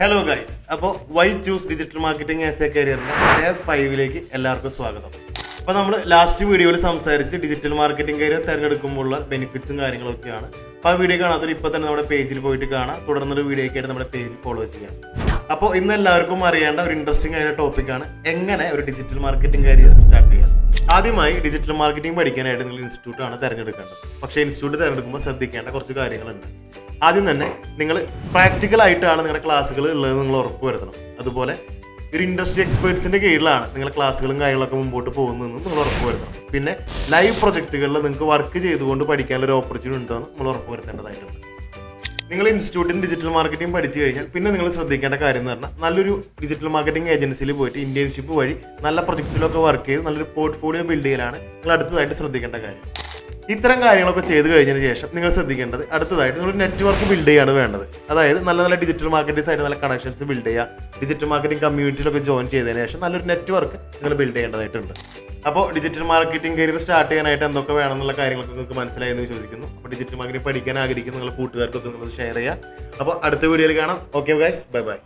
Hello guys, അപ്പോൾ why choose digital marketing as a കരിയറിന്റെ day 5ലേക്ക് എല്ലാവർക്കും സ്വാഗതം. അപ്പോൾ നമ്മൾ ലാസ്റ്റ് വീഡിയോയിൽ സംസാരിച്ച് ഡിജിറ്റൽ മാർക്കറ്റിംഗ് കരിയർ തിരഞ്ഞെടുക്കുമ്പോഴുള്ള ബെനിഫിറ്റ്സും കാര്യങ്ങളൊക്കെയാണ്. അപ്പോൾ ആ വീഡിയോ കാണാത്തൊരു ഇപ്പോൾ തന്നെ നമ്മുടെ പേജിൽ പോയിട്ട് കാണാം. തുടർന്നൊരു വീഡിയോയ്ക്ക് ആയിട്ട് നമ്മുടെ പേജ് ഫോളോ ചെയ്യാം. അപ്പോൾ ഇന്ന് എല്ലാവർക്കും അറിയേണ്ട ഒരു ഇൻട്രസ്റ്റിംഗ് ആയ ടോപ്പിക്കാണ് എങ്ങനെ ഒരു ഡിജിറ്റൽ മാർക്കറ്റിംഗ് കരിയർ സ്റ്റാർട്ട് ചെയ്യാം. ആദ്യമായി ഡിജിറ്റൽ മാർക്കറ്റിംഗ് പഠിക്കാനായിട്ട് നിങ്ങൾ ഇൻസ്റ്റിറ്റ്യൂട്ടാണ് തിരഞ്ഞെടുക്കേണ്ടത്. പക്ഷേ ഇൻസ്റ്റിറ്റ്യൂട്ട് തിരഞ്ഞെടുക്കുമ്പോൾ ശ്രദ്ധിക്കേണ്ട കുറച്ച് കാര്യങ്ങളുണ്ട്. ആദ്യം തന്നെ നിങ്ങൾ പ്രാക്ടിക്കൽ ആയിട്ടാണ് നിങ്ങളുടെ ക്ലാസ്സുകൾ ഉള്ളത് നിങ്ങൾ ഉറപ്പ് വരുത്തണം. അതുപോലെ ഒരു ഇൻഡസ്ട്രി എക്സ്പേർട്സിന്റെ കീഴിലാണ് നിങ്ങളുടെ ക്ലാസ്സുകളും കാര്യങ്ങളൊക്കെ മുമ്പോട്ട് പോകുന്നതെന്ന് നിങ്ങൾ ഉറപ്പ് വരുത്തണം. പിന്നെ ലൈവ് പ്രൊജക്റ്റുകളിൽ നിങ്ങൾക്ക് വർക്ക് ചെയ്തുകൊണ്ട് പഠിക്കാനുള്ള ഒരു ഓപ്പർച്യൂണിറ്റി ഉണ്ടോ എന്ന് നിങ്ങൾ ഉറപ്പ് വരുത്തേണ്ടതായിട്ടുണ്ട്. നിങ്ങൾ ഇൻസ്റ്റിറ്റ്യൂട്ടിൽ ഡിജിറ്റൽ മാർക്കറ്റിംഗ് പഠിച്ചു കഴിഞ്ഞാൽ പിന്നെ നിങ്ങൾ ശ്രദ്ധിക്കേണ്ട കാര്യം എന്ന് പറഞ്ഞാൽ നല്ലൊരു ഡിജിറ്റൽ മാർക്കറ്റിംഗ് ഏജൻസിയിൽ പോയിട്ട് ഇന്റേൺഷിപ്പ് വഴി നല്ല പ്രൊജക്ട്സിലൊക്കെ വർക്ക് ചെയ്ത് നല്ലൊരു പോർട്ട്ഫോളിയോ ബിൽഡ് ചെയ്യലാണ് നിങ്ങൾ അടുത്തതായിട്ട് ശ്രദ്ധിക്കേണ്ട കാര്യം. ഇത്തരം കാര്യങ്ങളൊക്കെ ചെയ്ത് കഴിഞ്ഞതിന് ശേഷം നിങ്ങൾ ശ്രദ്ധിക്കേണ്ടത് അടുത്തതായിട്ട് നിങ്ങൾ നെറ്റ്വർക്ക് ബിൽഡ് ചെയ്യാണ് വേണ്ടത്. അതായത് നല്ല നല്ല ഡിജിറ്റൽ മാർക്കറ്റിംഗ് ആയിട്ട് നല്ല കണക്ഷൻസ് ബിൽഡ് ചെയ്യുക. ഡിജിറ്റൽ മാർക്കറ്റിംഗ് കമ്മ്യൂണിറ്റിയിലൊക്കെ ജോയിൻ ചെയ്തതിന് ശേഷം നല്ലൊരു നെറ്റ്വർക്ക് നിങ്ങൾ ബിൽഡ് ചെയ്യേണ്ടതായിട്ടുണ്ട്. അപ്പോൾ ഡിജിറ്റൽ മാർക്കറ്റിംഗ് കരിയർ സ്റ്റാർട്ട് ചെയ്യാനായിട്ട് എന്തൊക്കെ വേണമെന്നുള്ള കാര്യങ്ങളൊക്കെ നിങ്ങൾക്ക് മനസ്സിലായി എന്ന് വിശ്വസിക്കുന്നു. അപ്പോൾ ഡിജിറ്റൽ മാർക്കറ്റിംഗ് പഠിക്കാൻ ആഗ്രഹിക്കുന്ന നിങ്ങളുടെ കൂട്ടുകാർക്കൊക്കെ നിങ്ങൾ ഷെയർ ചെയ്യുക. അപ്പോൾ അടുത്ത വീഡിയോയിൽ കാണാം. Okay guys, bye bye.